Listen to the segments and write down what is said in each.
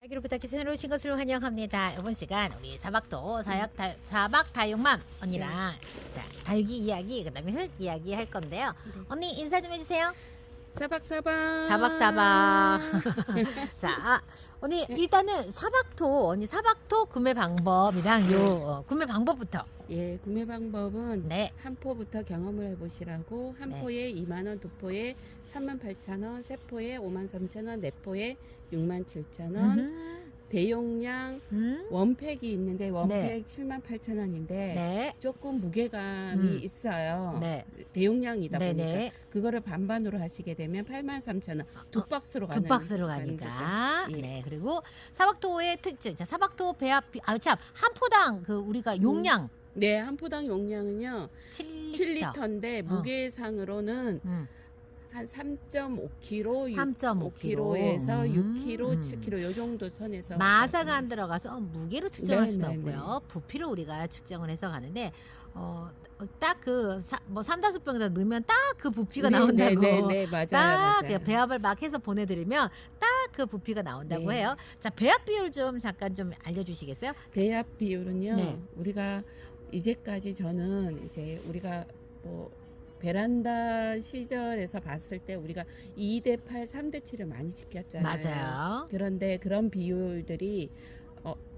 여기로 부탁해 채널 오신 것을 환영합니다. 이번 시간 우리 사박도 사박 다육맘 언니랑 자, 다육이 이야기 그다음에 흙 이야기 할 건데요. 언니 인사 좀 해주세요. 사박사박. 사박사박. 자, 언니 일단은 사박토 언니 사박토 구매 방법이랑 요 구매 방법부터. 예, 구매 방법은 네. 한 포부터 경험을 해보시라고 한 네. 포에 2만원, 두 포에 38,000원, 세 포에 53,000원, 네 포에 67,000원. 대용량 원팩이 있는데 원팩 네. 78,000원인데 네. 조금 무게감이 있어요. 네. 대용량이다 보니까 네네. 그거를 반반으로 하시게 되면 83,000원 두 박스로 가는 두 박스로 가는 가니까. 거죠. 예. 네. 그리고 사박토의 특징. 자, 사박토 배합 참 한 포당 그 우리가 용량 네, 한 포당 용량은요 7리터. 7리터인데 무게상으로는 한 3.5kg, 5kg에서 6kg, 7kg 요 정도 선에서 마사가 안 들어가서 무게로 측정할 네, 수는 네, 없고요. 부피로 우리가 측정을 해서 가는데 딱 그 뭐 3-5병에다 넣으면 딱 그 부피가 나온다고. 네, 맞아요. 딱 맞아요. 배합을 막 해서 보내드리면 딱 그 부피가 나온다고 네. 해요. 자, 배합 비율 좀 잠깐 좀 알려주시겠어요? 배합 비율은요. 네. 우리가 이제까지 저는 이제 우리가 뭐 베란다 시절에서 봤을 때 우리가 2대8, 3대7을 많이 지켰잖아요. 맞아요. 그런데 그런 비율들이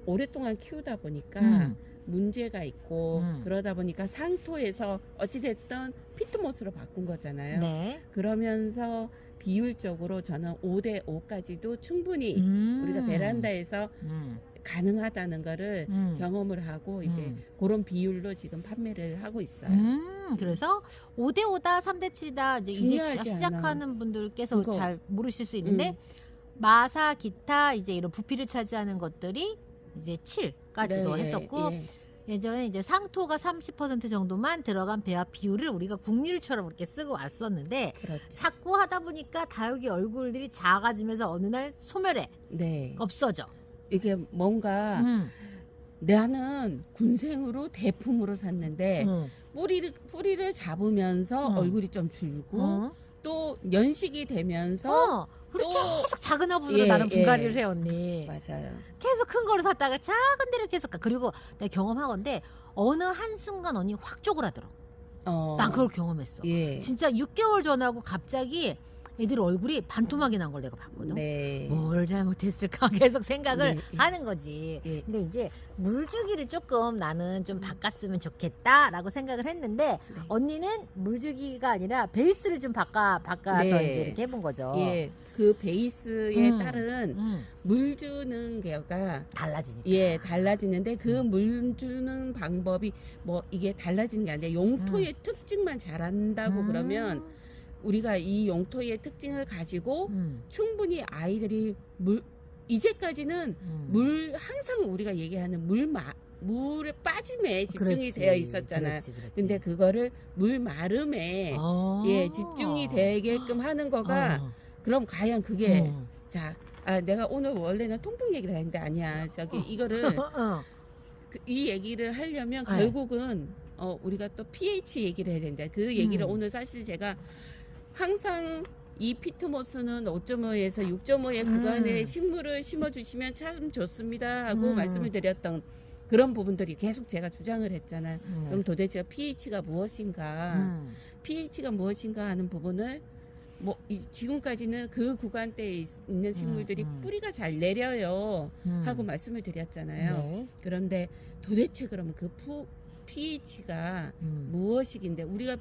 오랫동안 키우다 보니까 문제가 있고 그러다 보니까 상토에서 어찌됐든 피트모스로 바꾼 거잖아요. 네. 그러면서 비율적으로 저는 5대5까지도 충분히 우리가 베란다에서 가능하다는 거를 경험을 하고 이제 그런 비율로 지금 판매를 하고 있어요. 그래서 5대5다 3대7이다 이제 중요하지 시작하는 분들께서 그거. 잘 모르실 수 있는데 마사 기타 이제 이런 부피를 차지하는 것들이 이제 7까지도 네, 했었고 예. 예전에 이제 상토가 30% 정도만 들어간 배합 비율을 우리가 국률처럼 이렇게 쓰고 왔었는데 그렇죠. 자꾸 하다 보니까 다육이 얼굴들이 작아지면서 어느 날 소멸해 네. 없어져. 이게 뭔가 나는 군생으로 대품으로 샀는데 뿌리를 잡으면서 얼굴이 좀 줄고 또 연식이 되면서 그렇게 또 계속 작은 화분으로 나는 분갈이를 해 언니. 맞아요. 계속 큰 거를 샀다가 작은 데를 계속 가. 그리고 내가 경험하건데 어느 한순간 언니 확 쪼그라들어. 난 그걸 경험했어. 예. 진짜 6개월 전하고 갑자기 애들 얼굴이 반토막이 난 걸 내가 봤거든. 네. 뭘 잘못했을까 계속 생각을 네. 하는 거지. 예. 근데 이제 물주기를 조금 나는 좀 바꿨으면 좋겠다라고 생각을 했는데 언니는 물주기가 아니라 베이스를 좀 바꿔서 네. 이제 이렇게 해본 거죠. 예. 그 베이스에 따른 음. 물 주는 게가 달라지니까. 예, 달라지는데 그 물 주는 방법이 뭐 이게 달라지는 게 아니라 용토의 특징만 잘한다고 그러면 우리가 이 용토의 특징을 가지고 충분히 아이들이 이제까지는 물 항상 우리가 얘기하는 물의 빠짐에 집중이 그렇지, 되어 있었잖아요. 그렇지. 근데 그거를 물 마름에 예, 집중이 되게끔 하는 거가 그럼 과연 그게 자, 내가 오늘 원래는 통풍 얘기를 했는데 아니야. 저기 이거를 이 얘기를 하려면 네. 결국은 우리가 또 pH 얘기를 해야 된다. 그 얘기를 오늘 사실 제가 항상 이 피트모스는 5.5에서 6.5의 구간에 식물을 심어주시면 참 좋습니다 하고 말씀을 드렸던 그런 부분들이 계속 제가 주장을 했잖아요. 그럼 도대체 pH가 무엇인가 pH가 무엇인가 하는 부분을 뭐 지금까지는 그 구간대에 있는 식물들이 뿌리가 잘 내려요 하고 말씀을 드렸잖아요. 네. 그런데 도대체 그러면 그 pH가 무엇이긴데 우리가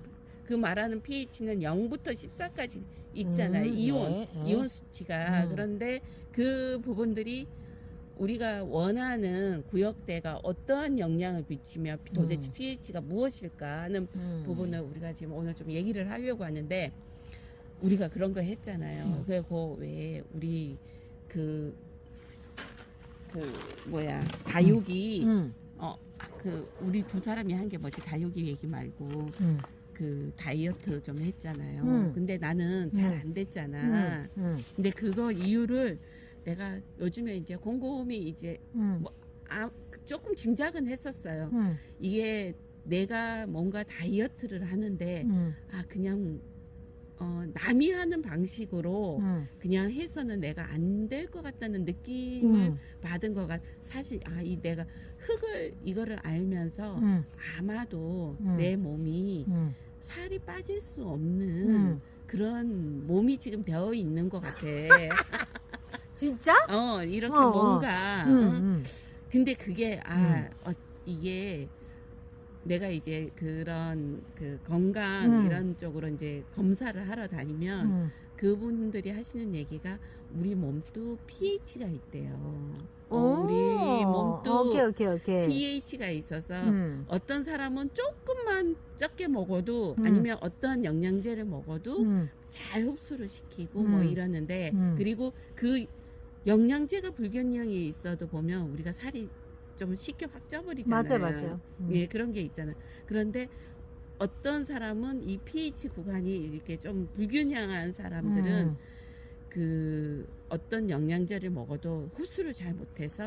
그 말하는 pH는 0부터 14까지 있잖아요. 이온 수치가. 그런데 그 부분들이 우리가 원하는 구역대가 어떠한 영향을 미치며 도대체 pH가 무엇일까 하는 부분을 우리가 지금 오늘 좀 얘기를 하려고 하는데 우리가 그런 거 했잖아요. 그리고 왜 우리 다육이 우리 두 사람이 한 게 뭐지? 다육이 얘기 말고 그 다이어트 좀 했잖아요. 근데 나는 잘 안 됐잖아. 근데 그거 이유를 내가 요즘에 이제 곰곰이 이제 조금 짐작은 했었어요. 이게 내가 뭔가 다이어트를 하는데 그냥 남이 하는 방식으로 그냥 해서는 내가 안 될 것 같다는 느낌을 받은 거가 사실 내가 흙을 이거를 알면서 아마도 내 몸이 살이 빠질 수 없는 그런 몸이 지금 되어 있는 것 같아. 진짜? 이렇게 뭔가 근데 그게 이게 내가 이제 그런 그 건강 이런 쪽으로 이제 검사를 하러 다니면 그분들이 하시는 얘기가 우리 몸도 pH가 있대요. 우리 몸도 오케이. pH가 있어서 어떤 사람은 조금만 적게 먹어도 아니면 어떤 영양제를 먹어도 잘 흡수를 시키고 뭐 이러는데 그리고 그 영양제가 불균형이 있어도 보면 우리가 살이 좀 쉽게 확 쪄버리잖아요. 맞아요. 예, 그런 게 있잖아요. 그런데 어떤 사람은 이 pH 구간이 이렇게 좀 불균형한 사람들은 그 어떤 영양제를 먹어도 흡수를 잘 못해서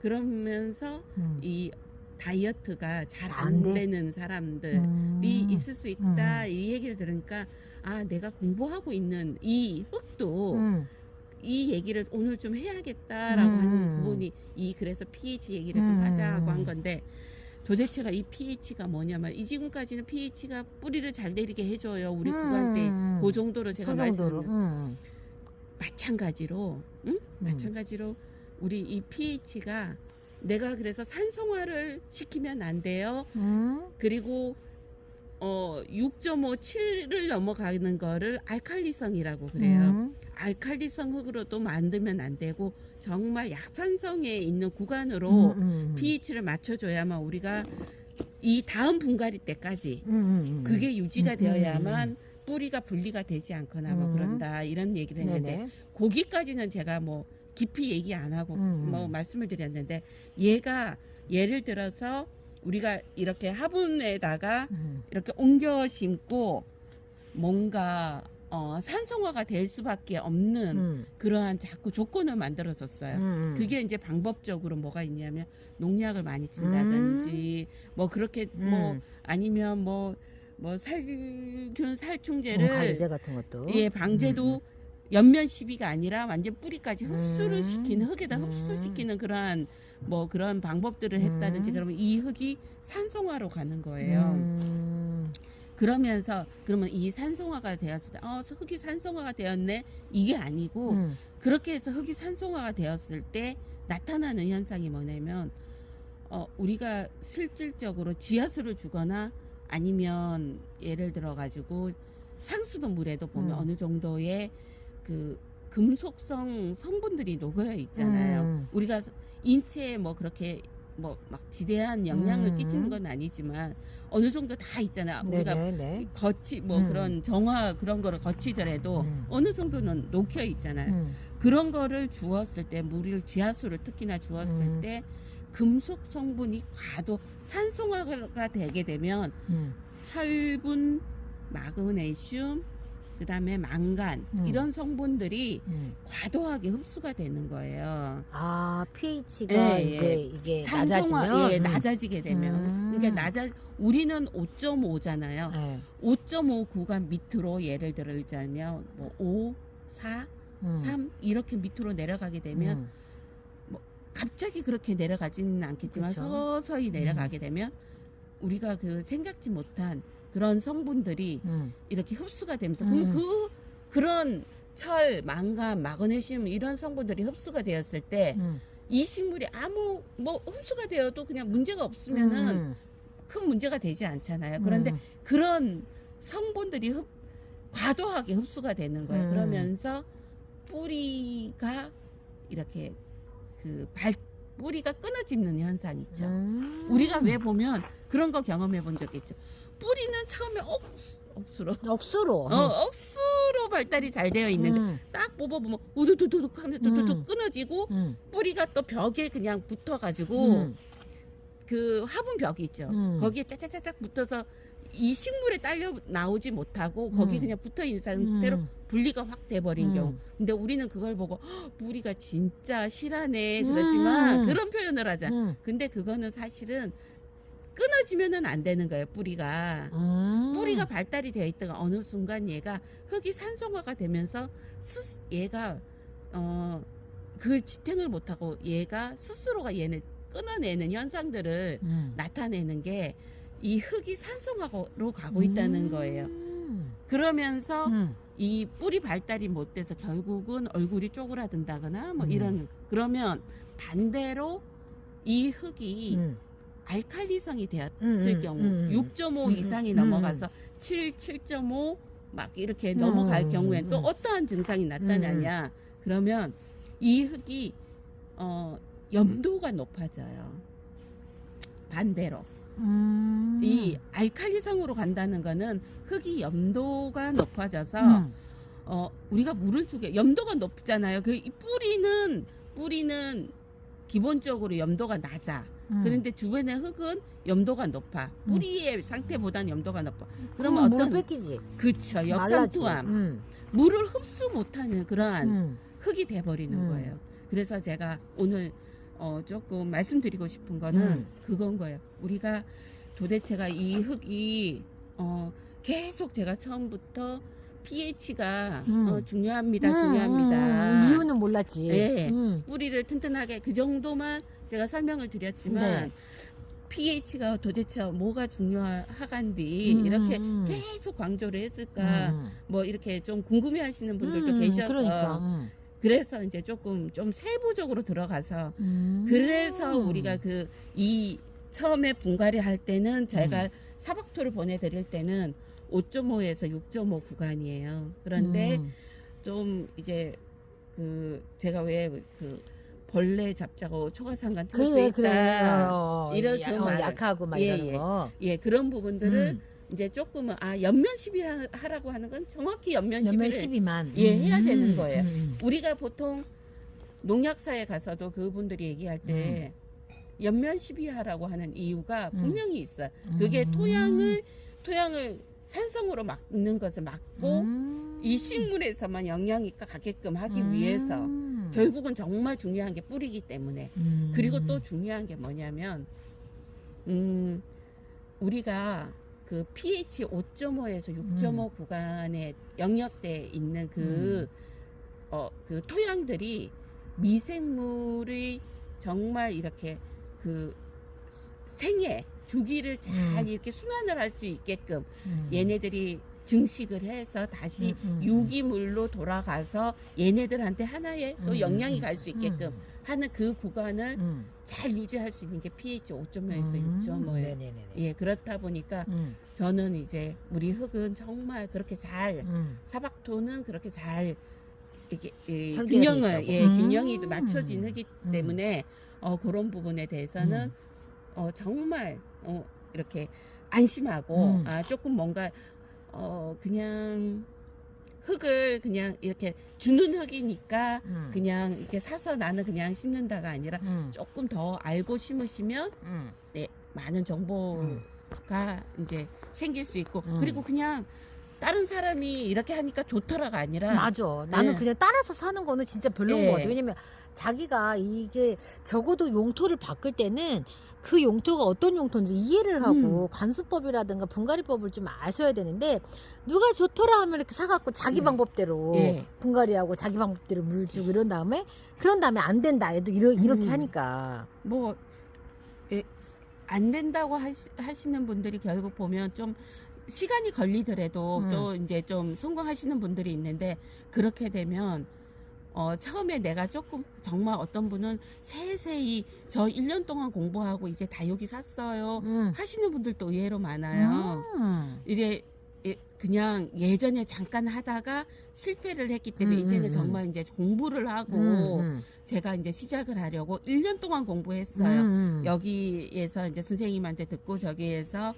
그러면서 이 다이어트가 잘 안 되는 사람들이 있을 수 있다. 이 얘기를 들으니까 내가 공부하고 있는 이 흙도 이 얘기를 오늘 좀 해야겠다라고 하는 부분이 그래서 pH 얘기를 좀 하자고 한 건데 도대체가 이 pH가 뭐냐면 지금까지는 pH가 뿌리를 잘 내리게 해줘요. 우리 구간 때 그 정도로 제가 말씀드렸어요. 마찬가지로 마찬가지로 우리 이 pH가 내가 그래서 산성화를 시키면 안 돼요. 그리고 6.5, 7을 넘어가는 거를 알칼리성이라고 그래요. 알칼리성 흙으로도 만들면 안 되고 정말 약산성에 있는 구간으로 pH를 맞춰줘야만 우리가 이 다음 분갈이 때까지 그게 유지가 되어야만 뿌리가 분리가 되지 않거나 뭐 그런다 이런 얘기를 했는데 네네. 거기까지는 제가 뭐 깊이 얘기 안 하고 뭐 말씀을 드렸는데 얘가 예를 들어서 우리가 이렇게 화분에다가 이렇게 옮겨 심고 뭔가 산성화가 될 수밖에 없는 그러한 자꾸 조건을 만들어줬어요. 그게 이제 방법적으로 뭐가 있냐면 농약을 많이 친다든지 뭐 그렇게 뭐 아니면 뭐 살균 살충제를 가리제 같은 것도 방제도 연면 시비가 아니라 완전 뿌리까지 흡수를 시키는 흙에다 흡수시키는 그러한 뭐 그런 방법들을 했다든지 그러면 이 흙이 산성화로 가는 거예요. 그러면서 그러면 이 산성화가 되었을 때 흙이 산성화가 되었네 이게 아니고 그렇게 해서 흙이 산성화가 되었을 때 나타나는 현상이 뭐냐면 우리가 실질적으로 지하수를 주거나 아니면 예를 들어 가지고 상수도 물에도 보면 어느 정도의 그 금속성 성분들이 녹여 있잖아요. 우리가 인체에 뭐 그렇게 뭐 막 지대한 영향을 끼치는 건 아니지만 어느 정도 다 있잖아. 우리가 거치 뭐 그런 정화 그런 거를 거치더라도 어느 정도는 녹여 있잖아요. 그런 거를 주었을 때 물을 지하수를 특히나 주었을 때 금속 성분이 과도 산성화가 되게 되면 철분, 마그네슘, 그다음에 망간 이런 성분들이 과도하게 흡수가 되는 거예요. pH가 이제 이게 낮아지면 낮아지게 되면 그러니까 우리는 5.5잖아요. 5.5 구간 밑으로 예를 들자면 뭐 5, 4, 3 이렇게 밑으로 내려가게 되면 뭐 갑자기 그렇게 내려가지는 않겠지만 그쵸. 서서히 내려가게 되면 우리가 그 생각지 못한 그런 성분들이 이렇게 흡수가 되면서 그러면 그런 철, 망간, 마그네슘 이런 성분들이 흡수가 되었을 때 이 식물이 아무 뭐 흡수가 되어도 그냥 문제가 없으면은 큰 문제가 되지 않잖아요. 그런데 그런 성분들이 과도하게 흡수가 되는 거예요. 그러면서 뿌리가 이렇게 뿌리가 끊어지는 현상이 있죠. 우리가 왜 보면 그런 거 경험해 본 적 있죠. 뿌리는 처음에 억수로 발달이 잘 되어 있는데 딱 뽑아보면 우두두둑 하면서 두두둑 끊어지고 뿌리가 또 벽에 그냥 붙어가지고 그 화분 벽이 있죠. 거기에 짜짜짜짝 붙어서 이 식물에 딸려 나오지 못하고 거기 그냥 붙어 있는 상태로 분리가 확 돼버린 경우. 근데 우리는 그걸 보고 뿌리가 진짜 실하네 그러지만 그런 표현을 하자. 근데 그거는 사실은 끊어지면은 안 되는 거예요. 뿌리가 뿌리가 발달이 되어 있다가 어느 순간 얘가 흙이 산성화가 되면서 얘가 그 지탱을 못하고 얘가 스스로가 얘는 끊어내는 현상들을 나타내는 게 이 흙이 산성화로 가고 있다는 거예요. 그러면서 이 뿌리 발달이 못 돼서 결국은 얼굴이 쪼그라든다거나 뭐 이런, 그러면 반대로 이 흙이 알칼리성이 되었을 경우 6.5 이상이 넘어가서 7, 7.5 막 이렇게 넘어갈 경우엔 또 어떠한 증상이 나타나냐, 그러면 이 흙이 염도가 높아져요. 반대로 이 알칼리성으로 간다는 거는 흙이 염도가 높아져서 우리가 물을 주게, 염도가 높잖아요. 그 이 뿌리는 기본적으로 염도가 낮아. 그런데 주변의 흙은 염도가 높아. 뿌리의 상태보다는 염도가 높아. 그러면 물을 어떤, 뺏기지. 그쵸, 역상투함, 물을 흡수 못하는 그러한 흙이 돼버리는 거예요. 그래서 제가 오늘 조금 말씀드리고 싶은 거는 그건 거예요. 우리가 도대체가 이 흙이 계속 제가 처음부터 pH가 중요합니다. 이유는 몰랐지. 네, 뿌리를 튼튼하게 그 정도만 제가 설명을 드렸지만 네. pH가 도대체 뭐가 중요하간디 이렇게 계속 강조를 했을까, 뭐 이렇게 좀 궁금해하시는 분들도 계셔서 그러니까. 그래서 이제 조금 좀 세부적으로 들어가서 그래서 우리가 이 처음에 분갈이 할 때는 제가 사박토를 보내드릴 때는 5.5에서 6.5 구간이에요. 그런데 좀 이제 제가 왜 벌레 잡자고 초가상간 틀 수 있다 이런 약하고 막 이러는 거. 예, 그런 부분들을 이제 조금은 연면 시비 하라고 하는 건 정확히 연면 시비를 12만 해야 되는 거예요. 우리가 보통 농약사에 가서도 그분들이 얘기할 때 연면 시비하라고 하는 이유가 분명히 있어요. 그게 토양을 산성으로 막는 것을 막고 이 식물에서만 영양이 가게끔 하기 위해서, 결국은 정말 중요한 게 뿌리기 때문에. 그리고 또 중요한 게 뭐냐면 우리가 그 pH 5.5에서 6.5 구간에 영역대에 있는 그 토양들이 미생물이 정말 이렇게 생애 주기를 잘 이렇게 순환을 할 수 있게끔 얘네들이 증식을 해서 다시 유기물로 돌아가서 얘네들한테 하나의 또 영양이 갈 수 있게끔 하는 그 구간을 잘 유지할 수 있는 게 pH 5.5에서 6.5예요. 예, 그렇다 보니까 저는 이제 우리 흙은 정말 그렇게 잘 사박토는 그렇게 잘 이렇게 균형이 맞춰진 흙이기 때문에 그런 부분에 대해서는 정말 이렇게 안심하고 조금 뭔가 그냥 흙을 그냥 이렇게 주는 흙이니까 그냥 이렇게 사서 나는 그냥 심는다가 아니라 조금 더 알고 심으시면 네, 많은 정보가 이제 생길 수 있고, 그리고 그냥 다른 사람이 이렇게 하니까 좋더라가 아니라, 맞아. 나는 네. 그냥 따라서 사는 거는 진짜 별로인 네. 것 같아. 왜냐면 자기가 이게 적어도 용토를 바꿀 때는 그 용토가 어떤 용토인지 이해를 하고 관수법이라든가 분갈이법을 좀 아셔야 되는데, 누가 좋더라 하면 이렇게 사갖고 자기 방법대로 분갈이하고 자기 방법대로 물 주고 이런 다음에 안 된다 애도 이렇게 하니까 뭐 안 된다고 하시는 분들이 결국 보면 좀 시간이 걸리더라도 또 이제 좀 성공하시는 분들이 있는데, 그렇게 되면 처음에 내가 조금 정말 어떤 분은 세세히 저 1년 동안 공부하고 이제 다육이 샀어요 하시는 분들도 의외로 많아요. 이게 그냥 예전에 잠깐 하다가 실패를 했기 때문에 이제는 정말 이제 공부를 하고 제가 이제 시작을 하려고 1년 동안 공부했어요. 여기에서 이제 선생님한테 듣고 저기에서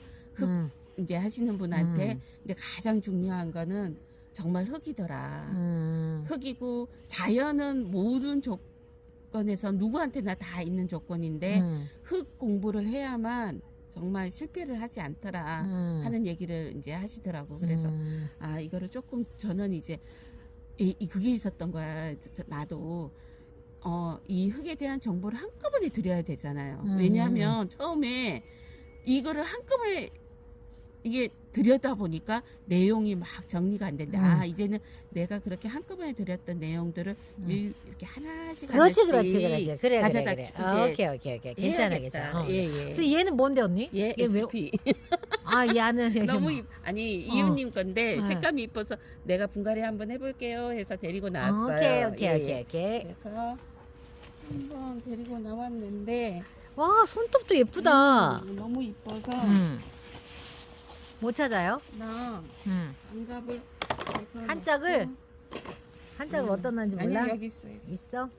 이제 하시는 분한테. 근데 가장 중요한 거는 정말 흙이더라. 흙이고 자연은 모든 조건에서 누구한테나 다 있는 조건인데 흙 공부를 해야만 정말 실패를 하지 않더라 하는 얘기를 이제 하시더라고. 그래서 이거를 조금 저는 이제 그게 있었던 거야. 나도 이 흙에 대한 정보를 한꺼번에 드려야 되잖아요. 왜냐하면 처음에 이거를 한꺼번에 이게 들여다 보니까 내용이 막 정리가 안 된다. 아, 이제는 내가 그렇게 한꺼번에 들였던 내용들을 이렇게 하나씩 그렇지, 하나씩 그렇지, 그렇지. 그래, 가져다 그래, 그래. 이제 아, 오케이. 괜찮아, 해야겠다. 괜찮아. 예, 예. 그래서 얘는 뭔데, 언니? 얘 얘 왜- SP. 아, 얘는 너무 아니 이웃님 건데 네. 색감이 이뻐서 내가 분갈이 한번 해볼게요 해서 데리고 나왔어요. 오케이. 예. 그래서 한번 데리고 나왔는데 와, 손톱도 예쁘다. 너무 이뻐서 못 찾아요? 나 장갑을 한 짝을? 한 짝을 어떤 건지 몰라? 아니 여기 있어요. 있어?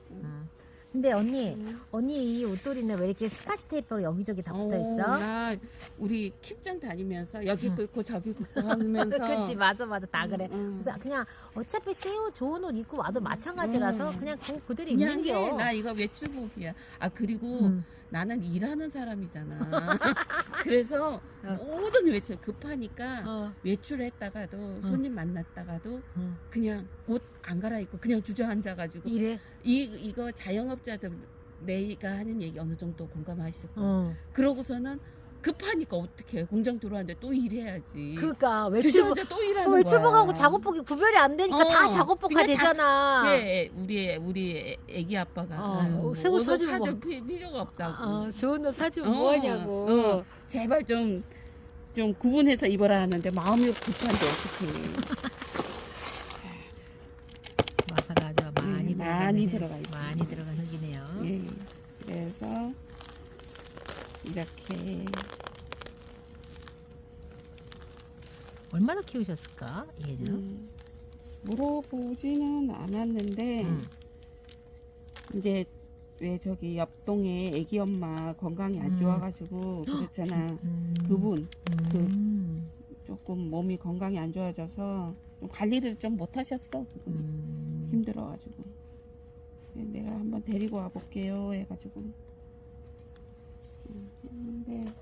근데 언니 이 옷도리는 왜 이렇게 스카치 테이프가 여기저기 다 붙어 있어? 나 우리 킵장 다니면서 여기 긁고 저기 긁고 하면서 그치, 맞아. 다 그래. 응. 그래서 그냥 어차피 새 옷, 좋은 옷 입고 와도 마찬가지라서 그냥 그대로 그냥 입는 해. 겨. 나 이거 외출복이야. 아 그리고 나는 일하는 사람이잖아. 그래서 모든 외출 급하니까 외출했다가도 손님 만났다가도 그냥 옷 안 갈아입고 그냥 주저앉아가지고 이래? 이거 자영업자들 내가 하는 얘기 어느 정도 공감하실 거예요. 그러고서는 급하니까 어떻게 공장 들어왔는데 또 일해야지. 그러니까 외출복 주저앉아 또 일하는 거야. 외출복하고 작업복이 구별이 안 되니까 다 작업복화 그냥 되잖아. 네, 우리 애기 아빠가 새 옷 사주고 사줄 필요가 없다고. 좋은 옷 사주면 뭐하냐고. 제발 좀 구분해서 입어라 하는데 마음이 급한데 어떡해. 마사가 아주 많이 들어가 있어요. 많이 들어간 흙이네요. 예. 그래서 이렇게 얼마나 키우셨을까 얘는? 물어보지는 않았는데 이제 왜 저기 옆동에 애기 엄마 건강이 안 좋아가지고 그랬잖아. 그분 조금 몸이 건강이 안 좋아져서 좀 관리를 좀 못하셨어. 힘들어가지고 내가 한번 데리고 와볼게요 해가지고 했는데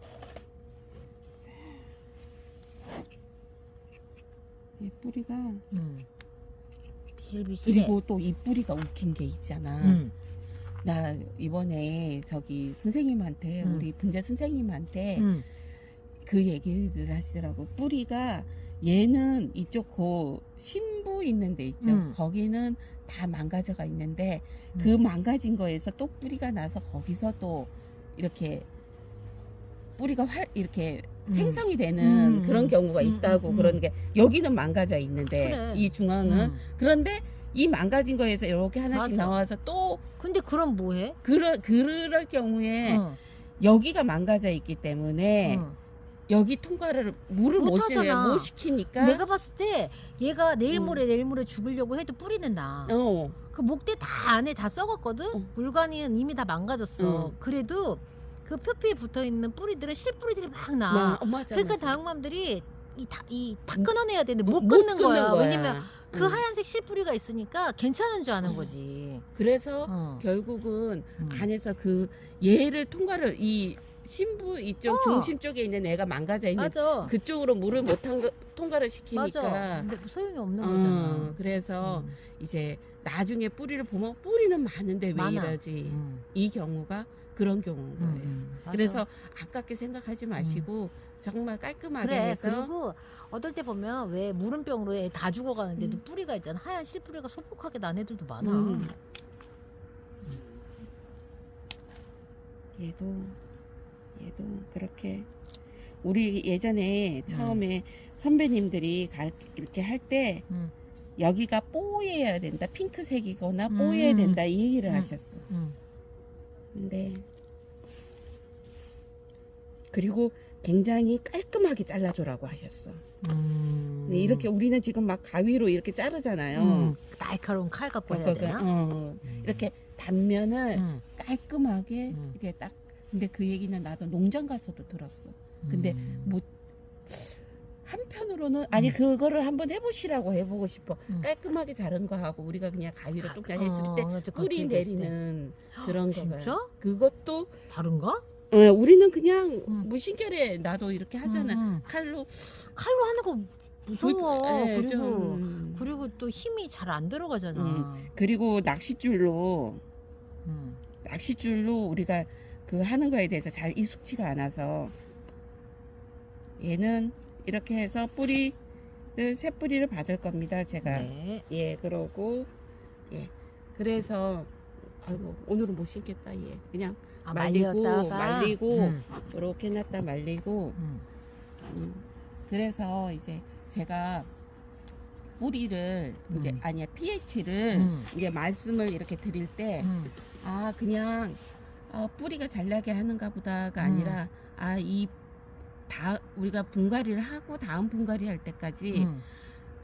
이 뿌리가 비실비실해. 그리고 또 이 뿌리가 웃긴 게 있잖아. 나 이번에 저기 선생님한테 우리 분재 선생님한테 그 얘기를 하시더라고. 뿌리가 얘는 이쪽 고 신부 있는 데 있죠. 거기는 다 망가져가 있는데 그 망가진 거에서 또 뿌리가 나서 거기서 또 이렇게 뿌리가 이렇게 생성이 되는 그런 경우가 있다고. 그런 게 여기는 망가져 있는데 그래. 이 중앙은 그런데 이 망가진 거에서 이렇게 하나씩 맞아. 나와서 또 근데 그럼 뭐해? 그럴 경우에 여기가 망가져 있기 때문에 여기 통과를 물을 못 못하잖아. 시키니까 내가 봤을 때 얘가 내일 모레 죽으려고 해도 뿌리는 나. 그 목대 다 안에 다 썩었거든. 물관은 이미 다 망가졌어. 그래도 그 표피에 붙어 있는 뿌리들은 실뿌리들이 막 나. 맞아, 그러니까 맞아. 다육맘들이 다 끊어내야 되는데 못 못 끊는 끊는 거야. 거야. 왜냐면 그 하얀색 실뿌리가 있으니까 괜찮은 줄 아는 거지. 그래서 결국은 안에서 그 얘를 통과를 이 신부 이쪽 중심 쪽에 있는 애가 망가져 있는 맞아. 그쪽으로 물을 못 통과를 시키니까 맞아. 근데 소용이 없는 거잖아. 그래서 이제 나중에 뿌리를 보면 뿌리는 많은데 왜 많아. 이러지? 이 경우가 그런 경우인 거예요. 맞아. 그래서 아깝게 생각하지 마시고 정말 깔끔하게 그래. 해서 그리고 어떨 때 보면 왜 물음병으로 애 다 죽어가는데도 뿌리가 있잖아. 하얀 실뿌리가 소복하게 난 애들도 많아. 얘도 그렇게 우리 예전에 처음에 선배님들이 이렇게 할 때 여기가 뽀얘야 된다, 핑크색이거나 뽀얘야 된다 이 얘기를 하셨어. 근데 그리고 굉장히 깔끔하게 잘라줘라고 하셨어. 네, 이렇게 우리는 지금 막 가위로 이렇게 자르잖아요. 날카로운 칼 갖고 해야 되나? 이렇게 단면을 깔끔하게 이렇게 딱. 근데 그 얘기는 나도 농장 가서도 들었어. 근데 뭐 한편으로는 아니 그거를 한번 해보고 싶어. 깔끔하게 자른 거 하고 우리가 그냥 가위로 뚝딱 했을 때 뿌리 내리는 그런 거가. 진짜? 그것도 다른가? 우리는 그냥 무심결에 나도 이렇게 하잖아. 칼로 하는 거 무서워. 네, 그리고 좀. 그리고 또 힘이 잘 안 들어가잖아. 그리고 낚싯줄로 우리가 그 하는 거에 대해서 잘 익숙치가 않아서 얘는 이렇게 해서 뿌리를 새 뿌리를 받을 겁니다. 제가 네. 예 그러고 예 그래서 아이고 오늘은 못 심겠다 얘 그냥 아, 말리고 말리고 이렇게 놨다 말리고 그래서 이제 제가 뿌리를 이제 아니야 pH를 이제 말씀을 이렇게 드릴 때 아 그냥 뿌리가 잘 나게 하는가 보다가 아니라 우리가 분갈이를 하고 다음 분갈이 할 때까지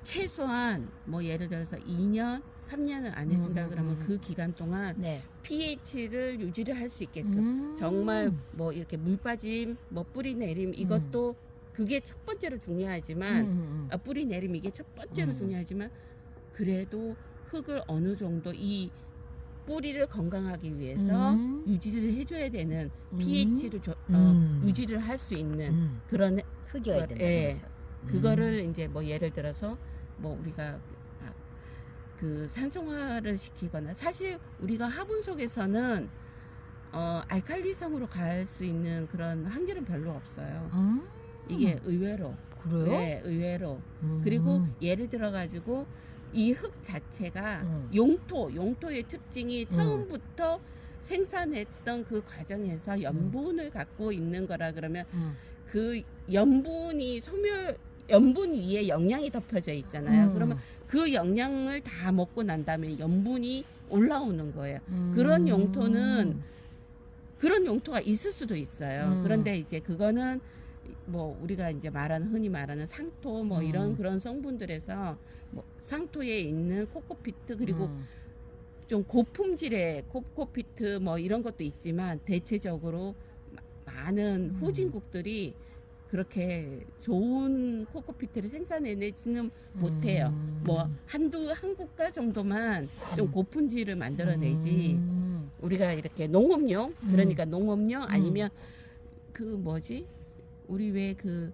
최소한 뭐 예를 들어서 2년 3년을 안 해준다 그러면 그 기간 동안 네. pH를 유지를 할 수 있게끔 정말 뭐 이렇게 물 빠짐 뭐 뿌리 내림 이것도 그게 첫 번째로 중요하지만 뿌리 내림 이게 첫 번째로 중요하지만 그래도 흙을 어느 정도 이 뿌리를 건강하기 위해서 유지를 해줘야 되는 pH를 유지를 할 수 있는 그런 흙이어야 된다. 예, 그거를 이제 뭐 예를 들어서 뭐 우리가 그 산성화를 시키거나 사실 우리가 화분 속에서는 알칼리성으로 갈 수 있는 그런 확률은 별로 없어요. 이게 의외로 그래요? 네, 의외로 그리고 예를 들어 가지고 이 흙 자체가 용토의 특징이 처음부터 생산했던 그 과정에서 염분을 갖고 있는 거라 그러면 그 염분 위에 영양이 덮여져 있잖아요. 그러면 그 영양을 다 먹고 난 다음에 염분이 올라오는 거예요. 그런 용토가 있을 수도 있어요. 그런데 이제 그거는 뭐 우리가 이제 흔히 말하는 상토 뭐 이런 그런 성분들에서 뭐 상토에 있는 코코피트 그리고 좀 고품질의 코코피트 뭐 이런 것도 있지만 대체적으로 많은 후진국들이 그렇게 좋은 코코피트를 생산해내지는 못해요. 뭐 한 국가 정도만 좀 고품질을 만들어내지 우리가 이렇게 농업용 그러니까 농업용 아니면 그 뭐지 우리 왜 그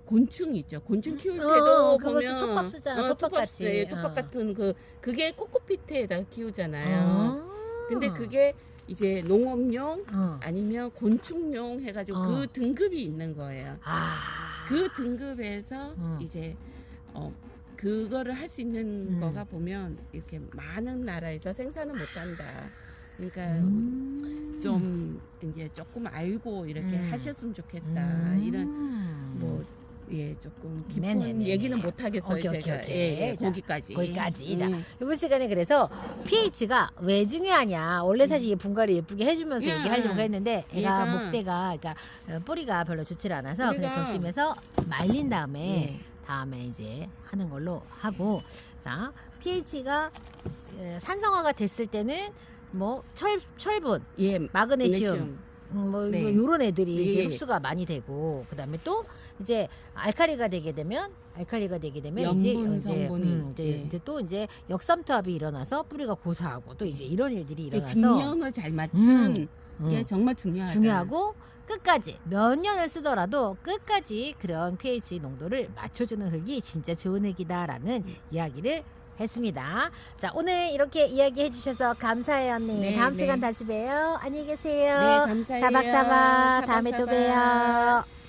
곤충 있죠. 곤충 키울 때도 그거 보면 톱밥 쓰잖아. 톱밥같이. 톱밥 같은 그게 코코피트에다 키우잖아요. 근데 그게 이제 농업용 아니면 곤충용 해가지고 그 등급이 있는 거예요. 그 등급에서 이제 그거를 할 수 있는 거가 보면 이렇게 많은 나라에서 생산을 못한다. 그러니까 좀 이제 조금 알고 이렇게 하셨으면 좋겠다. 이런 뭐 예 조금 깊은 네네네네. 얘기는 못 하겠어요. 오케이, 제가 오케이. 예, 자, 거기까지. 자, 이번 시간에 그래서 pH가 왜 중요하냐. 원래 사실 이 분갈이 예쁘게 해주면서 얘기하려고 했는데 애가 목대가 그러니까 뿌리가 별로 좋지 않아서 그냥 적심해서 말린 다음에 다음에 이제 하는 걸로 하고 자 pH가 산성화가 됐을 때는 뭐 철분, 예, 마그네슘 뭐 네. 요런 애들이 이제 예. 흡수가 많이 되고 그다음에 또 이제 알칼리가 되게 되면 염분 성분이 이제 또 이제 역삼투압이 일어나서 뿌리가 고사하고 또 이제 이런 일들이 일어나서 균형을 잘 맞춘 게 정말 중요하고 끝까지 몇 년을 쓰더라도 끝까지 그런 pH 농도를 맞춰주는 흙이 진짜 좋은 흙이다라는 이야기를 했습니다. 자, 오늘 이렇게 이야기해 주셔서 감사해요, 언니. 네, 다음 네. 시간 다시 봬요. 안녕히 계세요. 네, 감사해요. 사박사박. 다음에 또 사박사박. 봬요.